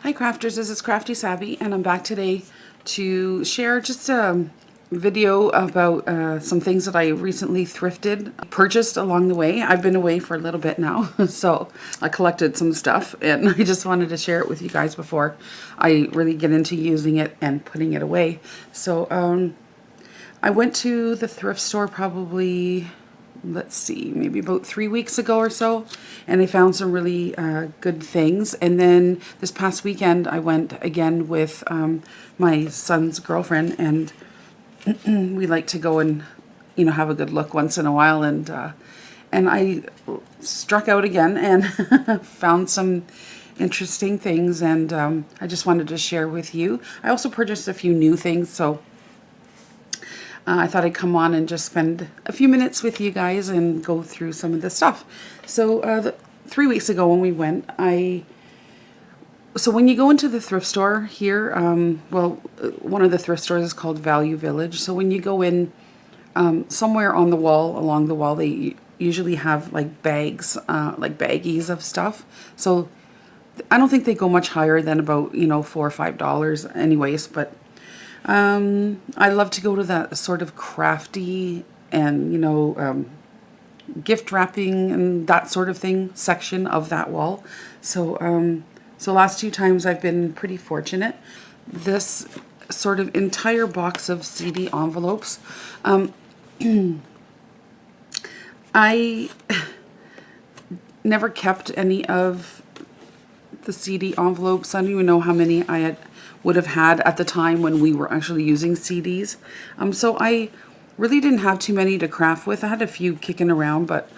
Hi crafters, this is Crafty Savvy and I'm back today to share just a video about some things that I recently purchased along the way. I've been away for a little bit now, so I collected some stuff and I just wanted to share it with you guys before I really get into using it and putting it away. So I went to the thrift store probably, let's see, maybe about 3 weeks ago or so, and I found some really good things. And then this past weekend I went again with my son's girlfriend, and we like to go and have a good look once in a while, and I struck out again and found some interesting things, and I just wanted to share with you. I also purchased a few new things, so I thought I'd come on and just spend a few minutes with you guys and go through some of the stuff. So 3 weeks ago when we went, so when you go into the thrift store here, one of the thrift stores is called Value Village. So when you go in, somewhere on the wall, along the wall, they usually have like bags, like baggies of stuff. So I don't think they go much higher than about, $4 or $5 anyways, but I love to go to that sort of crafty and, gift wrapping and that sort of thing section of that wall. So, so last 2 times I've been pretty fortunate. This sort of entire box of CD envelopes, I never kept any of the CD envelopes. I don't even know how many I would have had at the time when we were actually using CDs. So I really didn't have too many to craft with. I had a few kicking around, but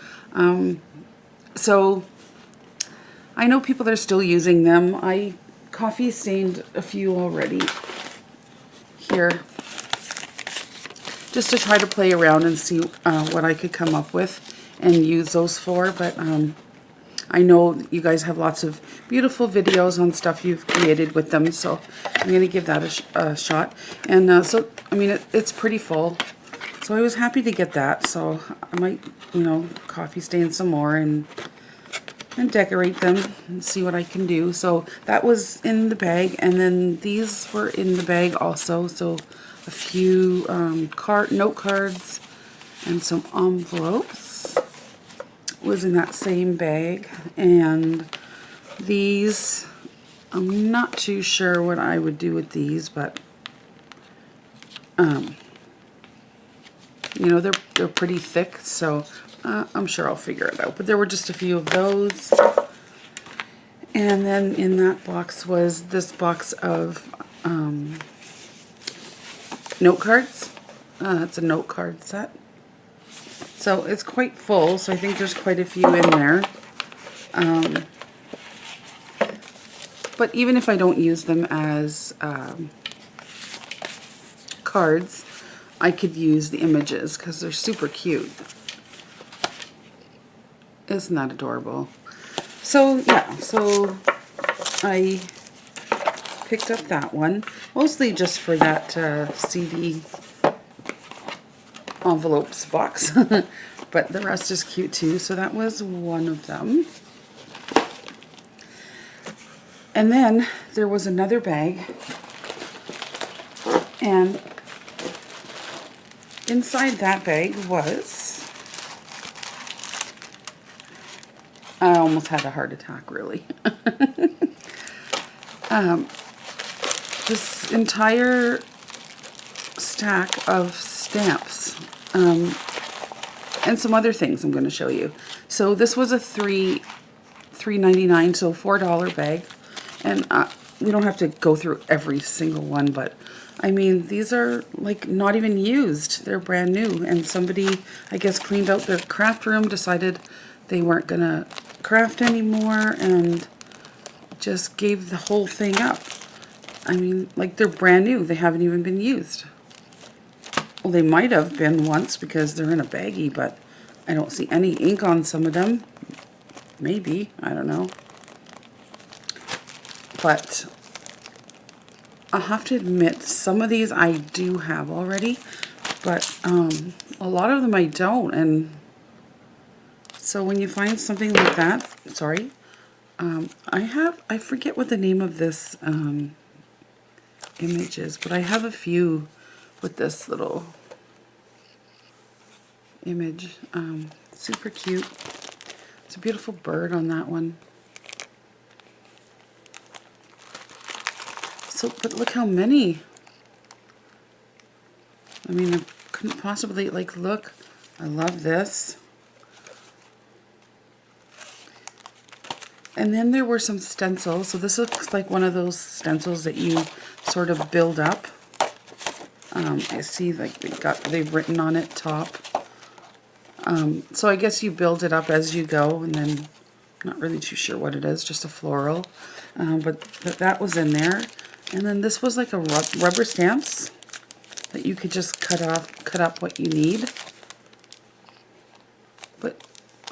so I know people are still using them. I coffee stained a few already here just to try to play around and see what I could come up with and use those for, but I know you guys have lots of beautiful videos on stuff you've created with them, so I'm going to give that a shot. And so, I mean, it's pretty full, so I was happy to get that. So I might, coffee stain some more and decorate them and see what I can do. So that was in the bag, and then these were in the bag also. So a few note cards and some envelopes was in that same bag, and these, I'm not too sure what I would do with these, but they're pretty thick, so I'm sure I'll figure it out. But there were just a few of those, and then in that box was this box of note cards. It's a note card set. So it's quite full, so I think there's quite a few in there. But even if I don't use them as cards, I could use the images because they're super cute. Isn't that adorable? So yeah, so I picked up that one, mostly just for that CD envelopes box, but the rest is cute too. So that was one of them. And then there was another bag, and inside that bag was, I almost had a heart attack, really. This entire stack of stamps, and some other things I'm going to show you. So this was a $3.99, so $4 bag, and we don't have to go through every single one, but I mean, these are like not even used. They're brand new, and somebody, I guess, cleaned out their craft room, decided they weren't gonna craft anymore, and just gave the whole thing up. I mean, like, they're brand new. They haven't even been used. Well, they might have been once because they're in a baggie, but I don't see any ink on some of them. Maybe, I don't know. But I'll have to admit, some of these I do have already, but a lot of them I don't. And so when you find something like that, sorry, I forget what the name of this image is, but I have a few with this little image. Super cute. It's a beautiful bird on that one. So, but look how many. I mean, I couldn't possibly, like, look. I love this. And then there were some stencils. So this looks like one of those stencils that you sort of build up. I see like they've written on it top. So I guess you build it up as you go, and then I'm not really too sure what it is, just a floral. But that was in there. And then this was like a rubber stamps that you could just cut up what you need. But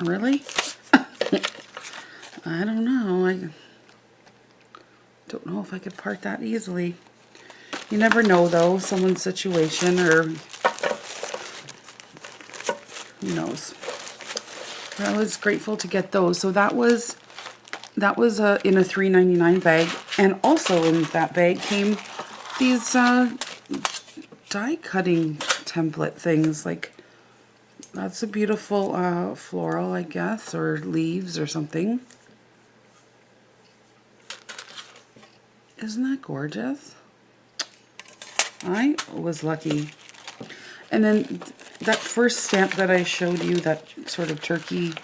really? I don't know. I don't know if I could part that easily. You never know though, someone's situation, or who knows. But I was grateful to get those. So that was in a $3.99 bag, and also in that bag came these die cutting template things. Like, that's a beautiful floral, I guess, or leaves or something. Isn't that gorgeous? I was lucky. And then that first stamp that I showed you, that sort of turkey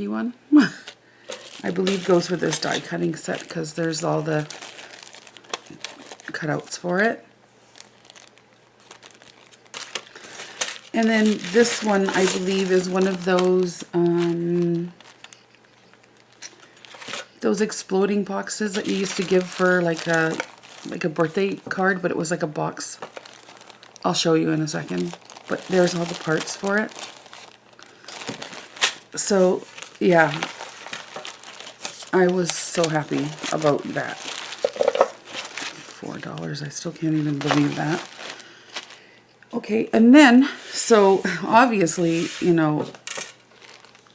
one, I believe goes with this die cutting set, because there's all the cutouts for it. And then this one, I believe, is one of those exploding boxes that you used to give for like a birthday card, but it was like a box. I'll show you in a second. But there's all the parts for it. So, yeah. I was so happy about that. $4. I still can't even believe that. Okay, and then, so obviously, you know,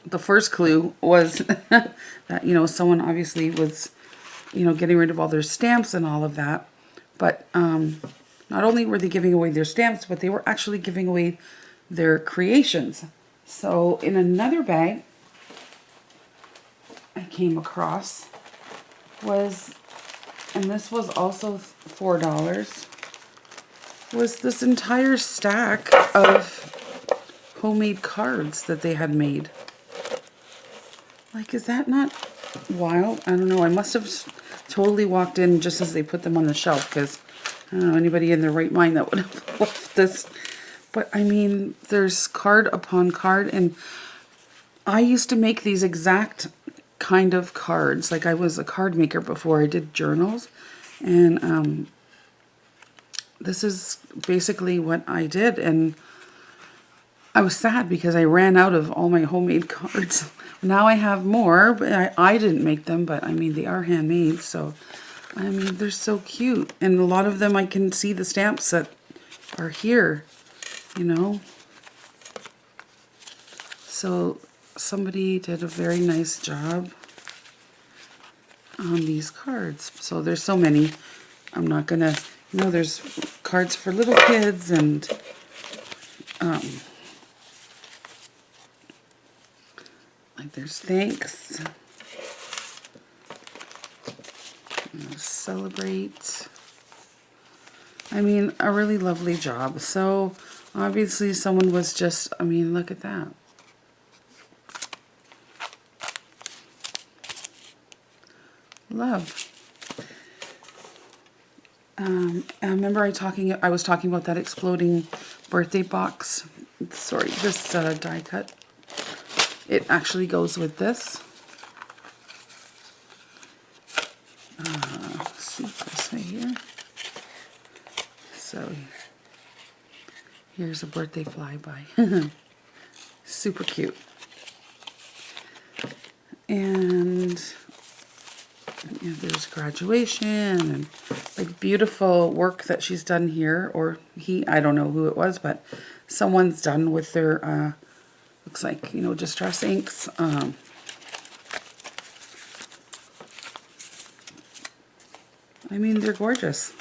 the first clue was that, you know, someone obviously was, you know, getting rid of all their stamps and all of that. But not only were they giving away their stamps, but they were actually giving away their creations. So in another bag I came across was, and this was also $4, was this entire stack of homemade cards that they had made. Like, is that not wild? I don't know. I must have totally walked in just as they put them on the shelf, because I don't know anybody in their right mind that would have left this. But I mean, there's card upon card, and I used to make these exact kind of cards. Like, I was a card maker before I did journals, and this is basically what I did. And I was sad because I ran out of all my homemade cards. Now I have more, but I didn't make them, but I mean, they are handmade, so I mean, they're so cute. And a lot of them I can see the stamps that are here, you know. So somebody did a very nice job on these cards. So there's so many. I'm not gonna, you know, there's cards for little kids, and like there's thanks, celebrate. I mean, a really lovely job. So obviously someone was just, I mean, look at that. Love. I remember I was talking about that exploding birthday box. Sorry, this die cut. It actually goes with this. Let's see this right here. So here's a birthday flyby. Super cute. And yeah, there's graduation and like beautiful work that she's done here, or he, I don't know who it was, but someone's done with their looks like, you know, distress inks. I mean, they're gorgeous.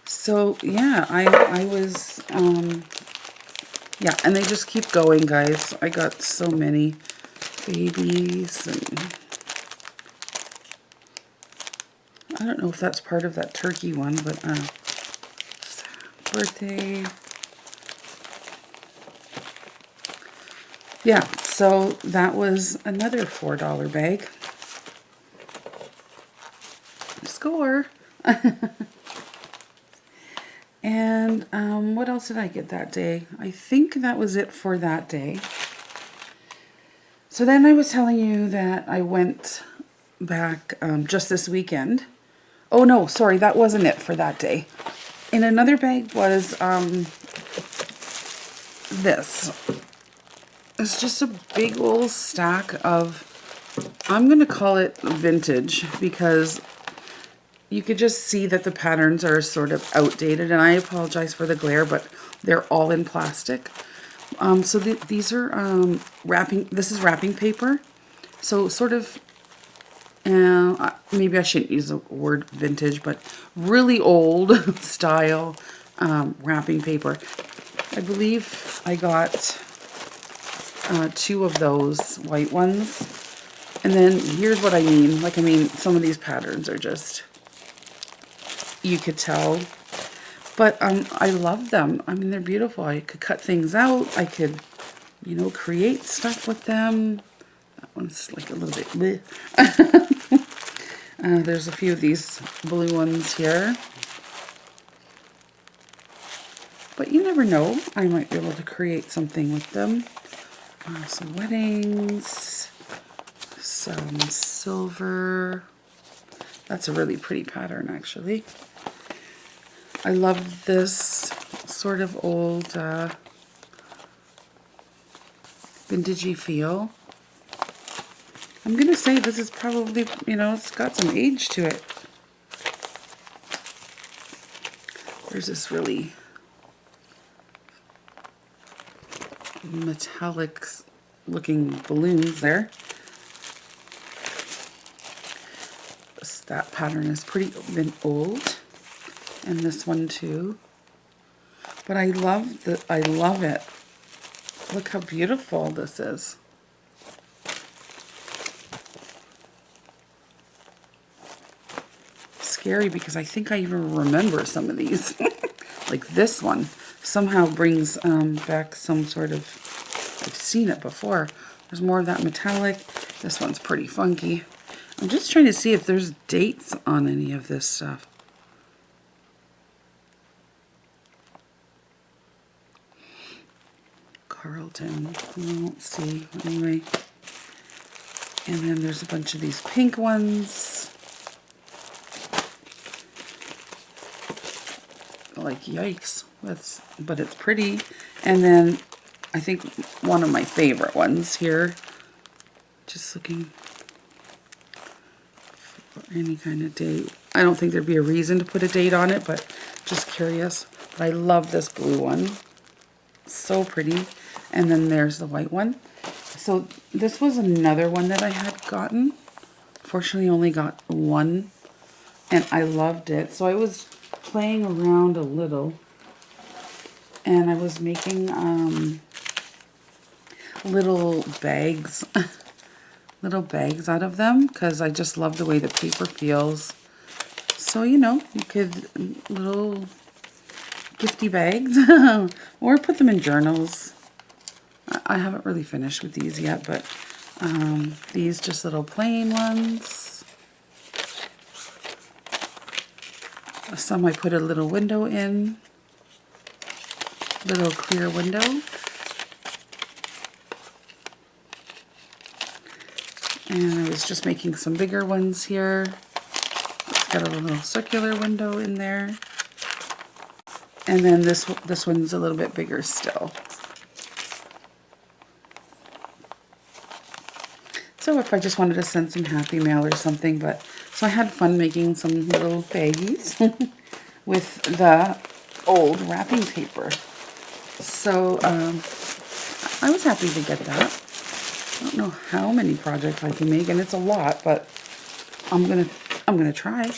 So yeah, I was, yeah, and they just keep going, guys. I got so many babies, and I don't know if that's part of that turkey one, but birthday. Yeah, so that was another $4 bag. Score. And what else did I get that day? I think that was it for that day. So then I was telling you that I went back just this weekend. Oh no, sorry, that wasn't it for that day. In another bag was this. It's just a big old stack of, I'm going to call it vintage, because you could just see that the patterns are sort of outdated, and I apologize for the glare, but they're all in plastic. So these are wrapping, this is wrapping paper. So sort of, maybe I shouldn't use the word vintage, but really old style wrapping paper. I believe I got 2 of those white ones. And then here's what I mean. Like, I mean, some of these patterns are just, you could tell. But I love them. I mean, they're beautiful. I could cut things out. I could, you know, create stuff with them. That one's like a little bit bleh. There's a few of these blue ones here. But you never know. I might be able to create something with them. Some weddings. Some silver. That's a really pretty pattern, actually. I love this sort of old vintagey feel. I'm going to say this is probably, you know, it's got some age to it. There's this really metallic looking balloons there. That pattern is pretty been old. And this one too. But I love it. Look how beautiful this is. Scary, because I think I even remember some of these. Like this one somehow brings back some sort of, I've seen it before. There's more of that metallic. This one's pretty funky. I'm just trying to see if there's dates on any of this stuff. Carlton, I don't see, anyway. And then there's a bunch of these pink ones. Like, yikes, but it's pretty. And then I think one of my favorite ones here, just looking for any kind of date. I don't think there'd be a reason to put a date on it, but just curious. But I love this blue one. So pretty. And then there's the white one. So this was another one that I had gotten. Fortunately, I only got one, and I loved it. So I was playing around a little, and I was making little bags, little bags out of them, because I just love the way the paper feels. So, you know, you could little gifty bags or put them in journals. I haven't really finished with these yet, but these just little plain ones. Some I put a little window in, little clear window. And I was just making some bigger ones here. It's got a little circular window in there. And then this one's a little bit bigger still. So if I just wanted to send some happy mail or something, so I had fun making some little baggies with the old wrapping paper. So I was happy to get that. I don't know how many projects I can make, and it's a lot, but I'm gonna try.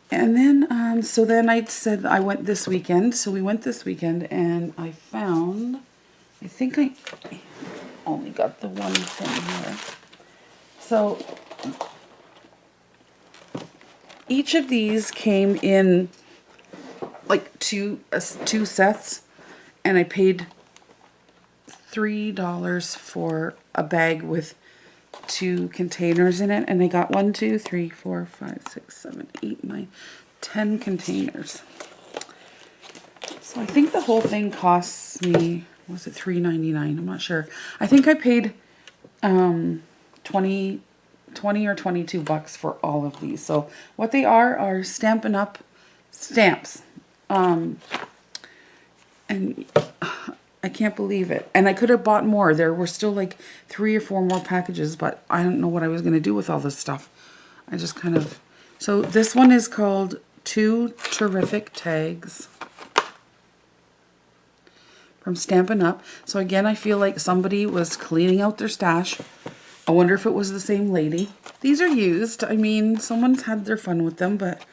And then, so then I said I went this weekend. So we went this weekend and I found, I think I only got the one thing here. So each of these came in like two sets, and I paid $3 for a bag with 2 containers in it, and I got 1, 2, 3, 4, 5, 6, 7, 8, 9, 10 containers. So I think the whole thing costs me, was it $3.99? I'm not sure. I think I paid 20 or 22 bucks for all of these. So what they are Stampin' Up! Stamps. And I can't believe it. And I could have bought more. There were still like 3 or 4 more packages, but I don't know what I was going to do with all this stuff. I just kind of... So this one is called 2 Terrific Tags from Stampin' Up. So again, I feel like somebody was cleaning out their stash. I wonder if it was the same lady. These are used. I mean, someone's had their fun with them, but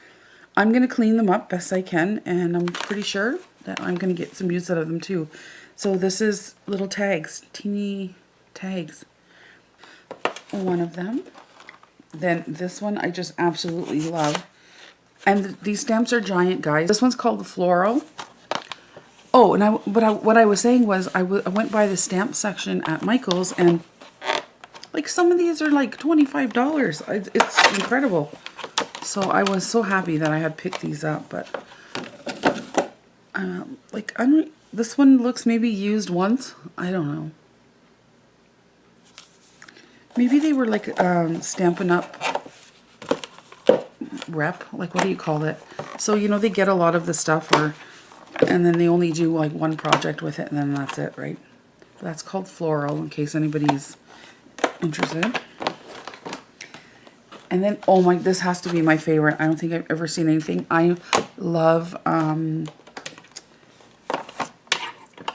I'm going to clean them up best I can, and I'm pretty sure that I'm going to get some use out of them too. So this is little tags, teeny tags. One of them. Then this one I just absolutely love. And these stamps are giant, guys. This one's called the Floral. Oh, and what I was saying was I went by the stamp section at Michael's, and like some of these are like $25. It's incredible. So I was so happy that I had picked these up, but this one looks maybe used once. I don't know. Maybe they were like Stampin' Up! Rep, like what do you call it? So you know they get a lot of the stuff, and then they only do like one project with it, and then that's it, right? That's called Floral, in case anybody's interested. And then, oh my, this has to be my favorite. I don't think I've ever seen anything. I love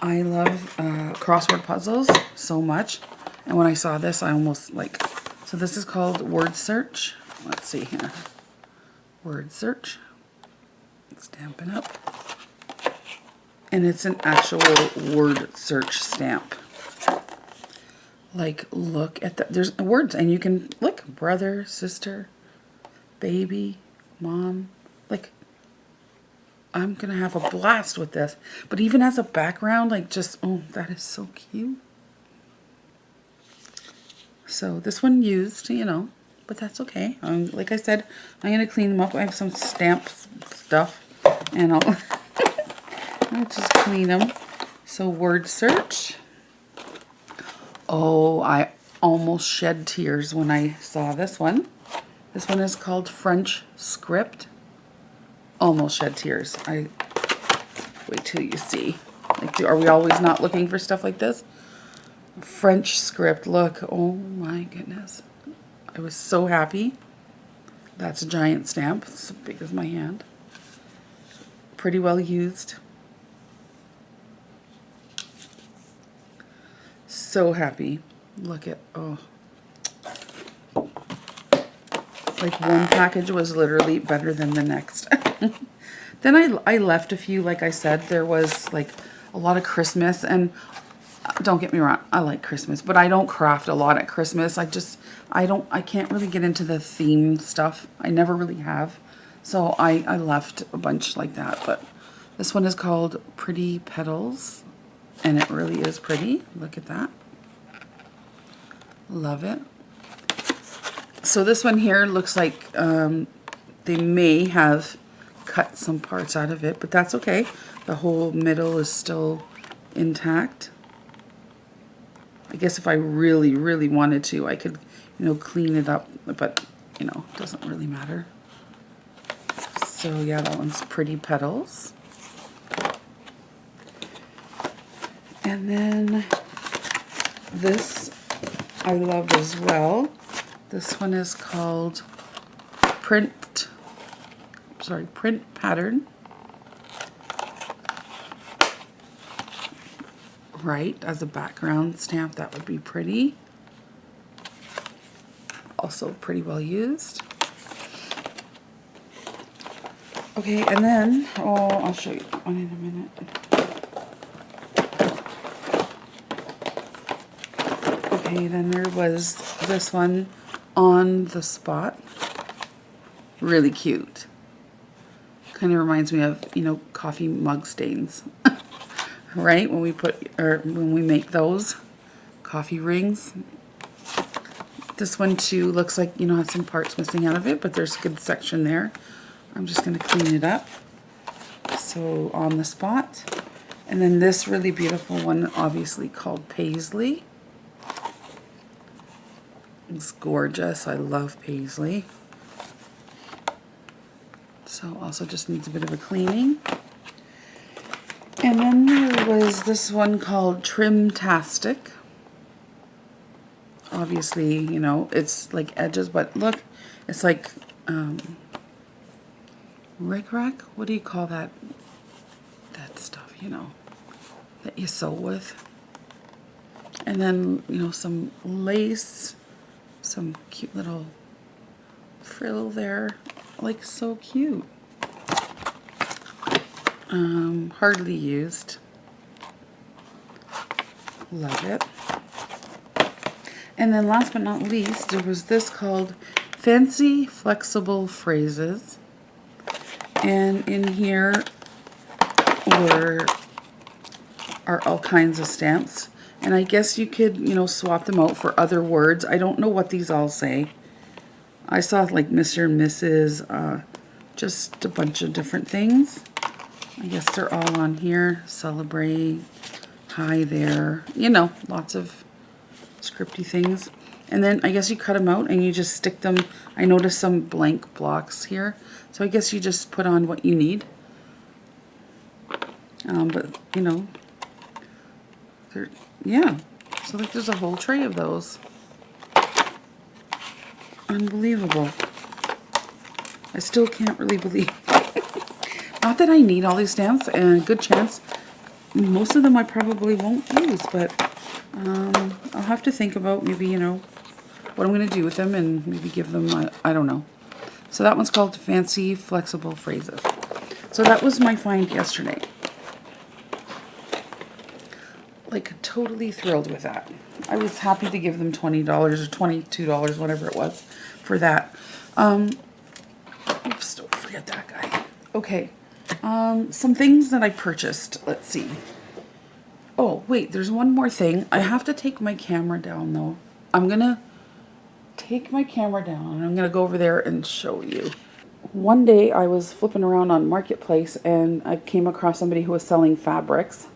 crossword puzzles so much. And when I saw this, I almost like, so this is called Word Search. Let's see here. Word Search. Stampin' Up! And it's an actual word search stamp. Like, look at that. There's words, and you can look, brother, sister, baby, mom. Like, I'm gonna have a blast with this. But even as a background, like, just, oh, that is so cute. So this one used, you know, but that's okay. Like I said, I'm gonna clean them up. I have some stamp stuff, and I'll just clean them. So Word Search. Oh, I almost shed tears when I saw this one. This one is called French Script. Almost shed tears. Wait till you see. Like, are we always not looking for stuff like this? French Script, look. Oh my goodness. I was so happy. That's a giant stamp. It's as big as my hand. Pretty well used. So happy. Look at, oh. Like one package was literally better than the next. Then I left a few, like I said. There was like a lot of Christmas, and don't get me wrong, I like Christmas, but I don't craft a lot at Christmas. I can't really get into the theme stuff. I never really have. So I left a bunch like that, but this one is called Pretty Petals, and it really is pretty. Look at that. Love it. So this one here looks like they may have cut some parts out of it, but that's okay. The whole middle is still intact. I guess if I really, really wanted to, I could, you know, clean it up, but, you know, it doesn't really matter. So yeah, that one's Pretty Petals. And then this I love as well. This one is called Print Pattern. Right, as a background stamp, that would be pretty. Also pretty well used. Okay, and then, oh, I'll show you one in a minute. Okay, then there was this one, On the Spot. Really cute. Kind of reminds me of, you know, coffee mug stains. Right? When we put, or when we make those coffee rings. This one too looks like, you know, has some parts missing out of it, but there's a good section there. I'm just going to clean it up. So, On the Spot. And then this really beautiful one, obviously called Paisley. It's gorgeous. I love Paisley. So also just needs a bit of a cleaning. And then there was this one called Trimtastic. Obviously, you know, it's like edges, but look, it's like rickrack. What do you call that? That stuff, you know, that you sew with. And then, you know, some lace, some cute little frill there, like so cute. Hardly used. Love it. And then last but not least, there was this called Fancy Flexible Phrases. And in here are all kinds of stamps. And I guess you could, you know, swap them out for other words. I don't know what these all say. I saw like Mr. and Mrs., just a bunch of different things. I guess they're all on here. Celebrate, hi there, you know, lots of scripty things. And then I guess you cut them out and you just stick them. I noticed some blank blocks here. So I guess you just put on what you need. But, you know, yeah. So like there's a whole tray of those. Unbelievable. I still can't really believe. Not that I need all these stamps, and a good chance most of them I probably won't use, but I'll have to think about maybe, you know, what I'm going to do with them and maybe give them, I don't know. So that one's called Fancy Flexible Phrases. So that was my find yesterday. Like, totally thrilled with that. I was happy to give them $20 or $22, whatever it was, for that. Oops, don't forget that guy. Okay. Some things that I purchased. Let's see. Oh, wait, there's one more thing. I have to take my camera down, though. I'm going to take my camera down, and I'm going to go over there and show you. One day, I was flipping around on Marketplace, and I came across somebody who was selling fabrics,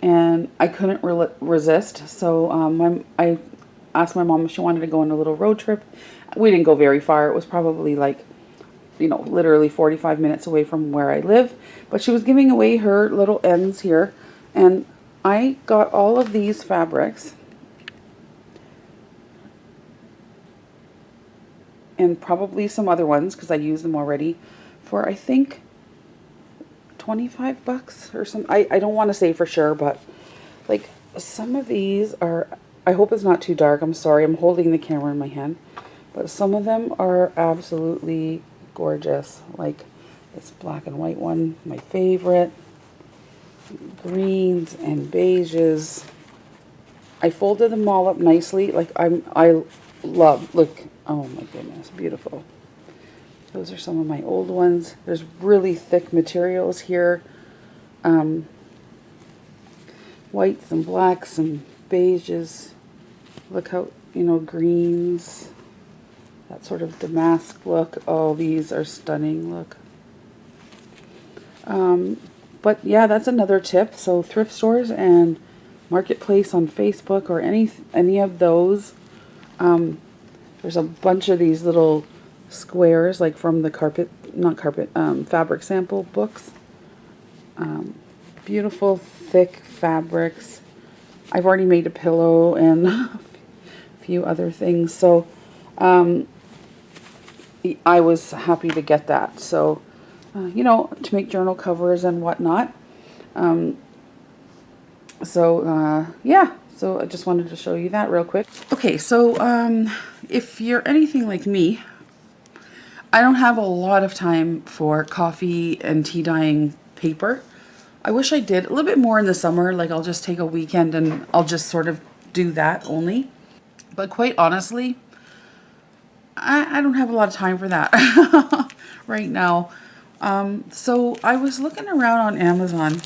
and I couldn't resist, so I asked my mom if she wanted to go on a little road trip. We didn't go very far. It was probably like, you know, literally 45 minutes away from where I live. But she was giving away her little ends here. And I got all of these fabrics. And probably some other ones, because I used them already, for I think 25 bucks or something. I don't want to say for sure, but like some of these are, I hope it's not too dark. I'm sorry, I'm holding the camera in my hand. But some of them are absolutely gorgeous. Like this black and white one, my favorite. Greens and beiges. I folded them all up nicely. Like I love, look, oh my goodness, beautiful. Those are some of my old ones. There's really thick materials here. Whites and blacks and beiges. Look how, you know, greens. That sort of damask look. Oh, these are stunning. Look. But yeah, that's another tip. So thrift stores and Marketplace on Facebook or any of those. There's a bunch of these little squares, like from the fabric sample books. Beautiful thick fabrics. I've already made a pillow and a few other things. So I was happy to get that. So, you know, to make journal covers and whatnot. Yeah, so I just wanted to show you that real quick. Okay, so if you're anything like me, I don't have a lot of time for coffee and tea dyeing paper. I wish I did a little bit more in the summer. Like I'll just take a weekend and I'll just sort of do that only. But quite honestly, I don't have a lot of time for that right now. So I was looking around on Amazon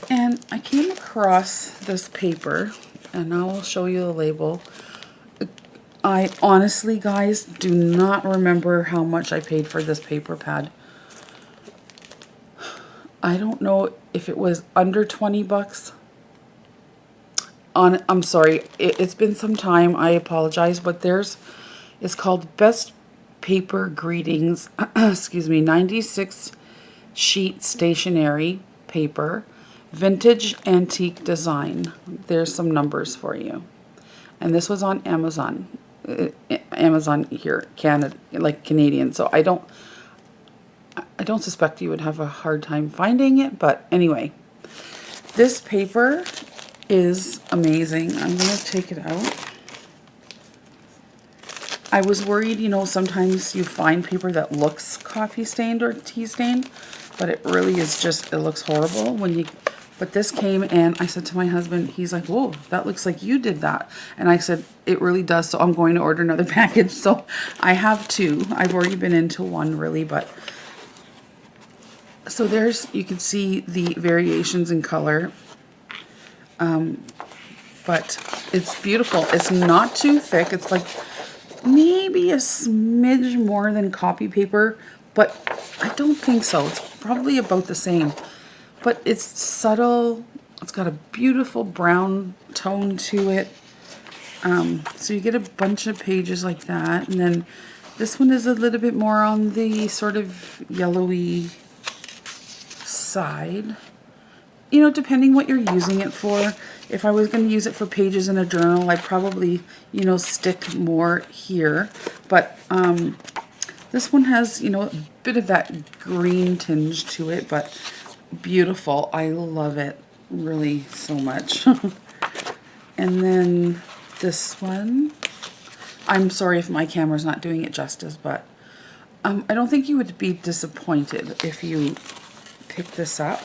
and I came across this paper, and now I'll show you the label. I honestly, guys, do not remember how much I paid for this paper pad. I don't know if it was under 20 bucks. I'm sorry, it's been some time. I apologize, but it's called Best Paper Greetings, excuse me, 96 sheet stationery paper, vintage antique design. There's some numbers for you. And this was on Amazon. Amazon here, Canada, like Canadian. So I don't suspect you would have a hard time finding it, but anyway, this paper is amazing. I'm going to take it out. I was worried, you know, sometimes you find paper that looks coffee stained or tea stained, but it really is just, it looks horrible when you, but this came and I said to my husband, he's like, whoa, that looks like you did that. And I said, it really does. So I'm going to order another package. So I have two. I've already been into one really, but so you can see the variations in color. But it's beautiful. It's not too thick. It's like maybe a smidge more than copy paper, but I don't think so. It's probably about the same. But it's subtle. It's got a beautiful brown tone to it. So you get a bunch of pages like that. And then this one is a little bit more on the sort of yellowy side. You know, depending what you're using it for. If I was going to use it for pages in a journal, I'd probably, you know, stick more here. But this one has, you know, a bit of that green tinge to it, but beautiful. I love it really so much. And then this one, I'm sorry if my camera's not doing it justice, but I don't think you would be disappointed if you pick this up.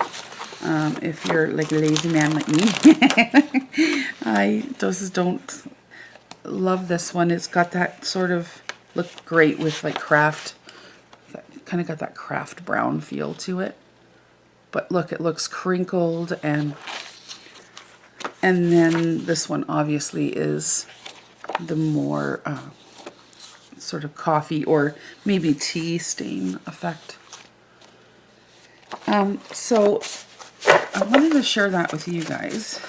If you're like a lazy man like me. I just don't love this one. It's got that sort of, look great with like craft, kind of got that craft brown feel to it. But look, it looks crinkled, and then this one obviously is the more sort of coffee or maybe tea stain effect. So I wanted to share that with you guys.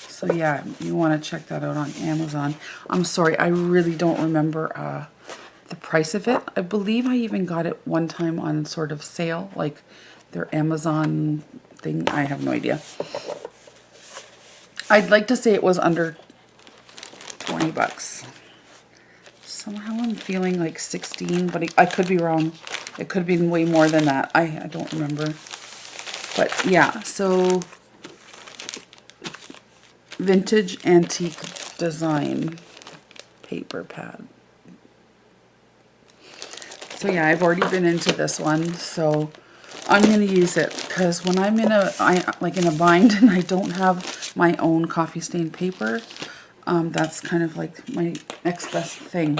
So yeah, you want to check that out on Amazon. I'm sorry, I really don't remember the price of it. I believe I even got it one time on sort of sale, like their Amazon thing. I have no idea. I'd like to say it was under 20 bucks. Somehow I'm feeling like 16, but I could be wrong. It could have been way more than that. I don't remember. But yeah, so vintage antique design paper pad. So yeah, I've already been into this one, so I'm going to use it because when I'm in a bind and I don't have my own coffee stained paper, that's kind of like my next best thing.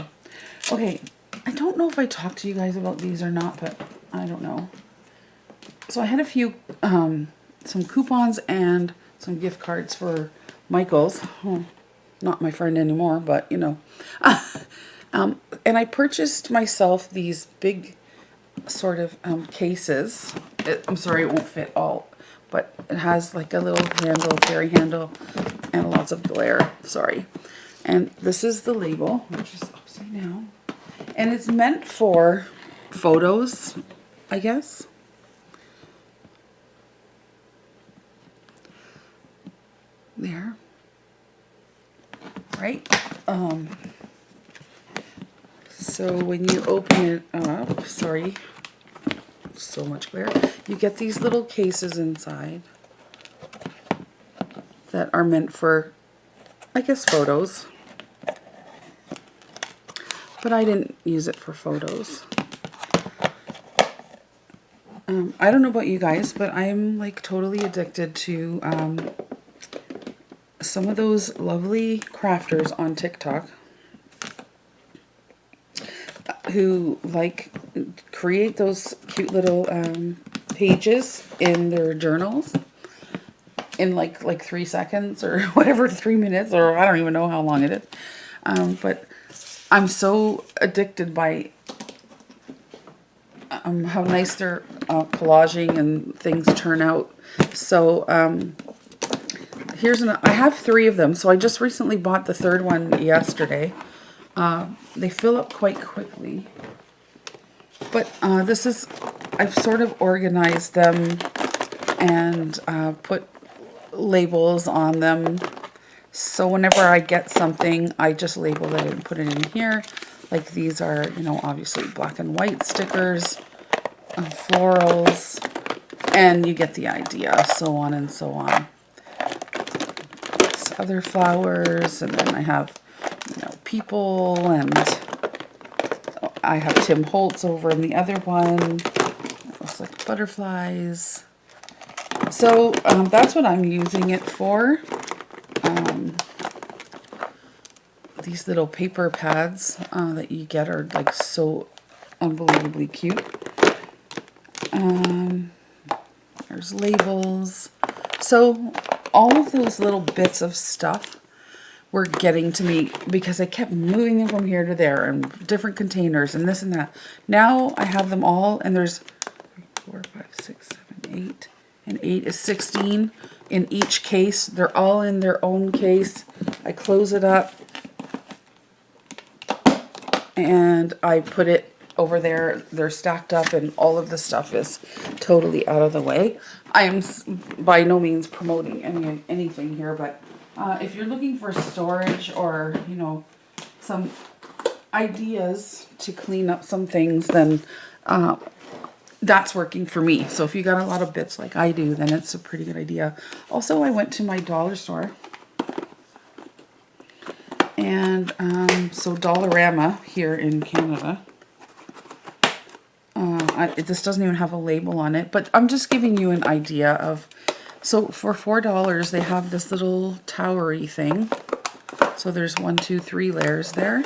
Okay, I don't know if I talked to you guys about these or not, but I don't know. So I had a few, some coupons and some gift cards for Michael's. Oh, not my friend anymore, but you know. And I purchased myself these big sort of cases. I'm sorry, it won't fit all, but it has like a little handle, fairy handle, and lots of glare. Sorry. And this is the label, which is upside down. And it's meant for photos, I guess. There. Right? So when you open it up, sorry, so much glare, you get these little cases inside that are meant for, I guess, photos. but I didn't use it for photos. I don't know about you guys, but I'm like totally addicted to some of those lovely crafters on TikTok who like create those cute little pages in their journals in like 3 seconds or whatever, 3 minutes, or I don't even know how long it is. But I'm so addicted by how nice their collaging and things turn out. So I have 3 of them. So I just recently bought the 3rd one yesterday. They fill up quite quickly. But I've sort of organized them and put labels on them. So whenever I get something, I just label it and put it in here. Like these are, you know, obviously black and white stickers, florals, and you get the idea, so on and so on. There's other flowers, and then I have, you know, people, and I have Tim Holtz over in the other one. It looks like butterflies. So that's what I'm using it for. These little paper pads that you get are like so unbelievably cute. There's labels. So all of those little bits of stuff were getting to me because I kept moving them from here to there and different containers and this and that. Now I have them all, and there's 4, 5, 6, 7, 8, and 8 is 16 in each case. They're all in their own case. I close it up and I put it over there. They're stacked up and all of the stuff is totally out of the way. I am by no means promoting anything here, but if you're looking for storage or, you know, some ideas to clean up some things, then that's working for me. So if you got a lot of bits like I do, then it's a pretty good idea. Also, I went to my dollar store. And so Dollarama here in Canada. This doesn't even have a label on it, but I'm just giving you an idea of. So for $4, they have this little towery thing. So there's 1, 2, 3 layers there.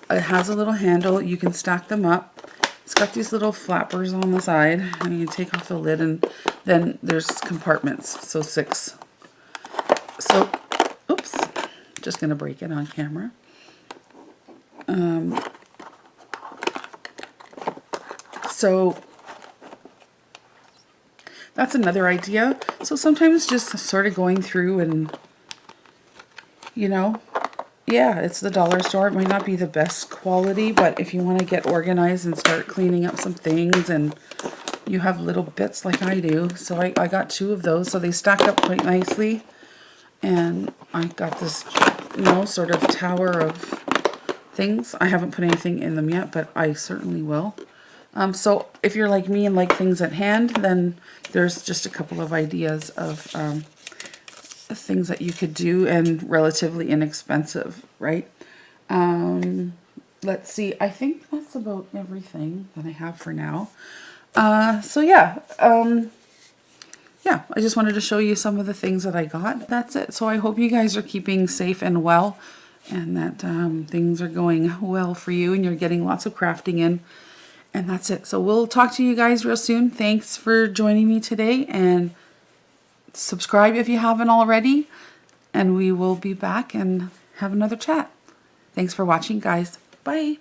It has a little handle. You can stack them up. It's got these little flappers on the side, and you take off the lid, and then there's compartments. So 6. So, oops. Just going to break it on camera. So that's another idea. So sometimes just sort of going through and, you know, yeah, it's the dollar store. It might not be the best quality, but if you want to get organized and start cleaning up some things, and you have little bits like I do. So I got 2 of those. So they stack up quite nicely. And I got this, you know, sort of tower of things. I haven't put anything in them yet, but I certainly will. So if you're like me and like things at hand, then there's just a couple of ideas of things that you could do, and relatively inexpensive, right? Let's see. I think that's about everything that I have for now. So yeah. Yeah, I just wanted to show you some of the things that I got. That's it. So I hope you guys are keeping safe and well, and that things are going well for you, and you're getting lots of crafting in. And that's it. So we'll talk to you guys real soon. Thanks for joining me today, and subscribe if you haven't already, and we will be back and have another chat. Thanks for watching, guys. Bye.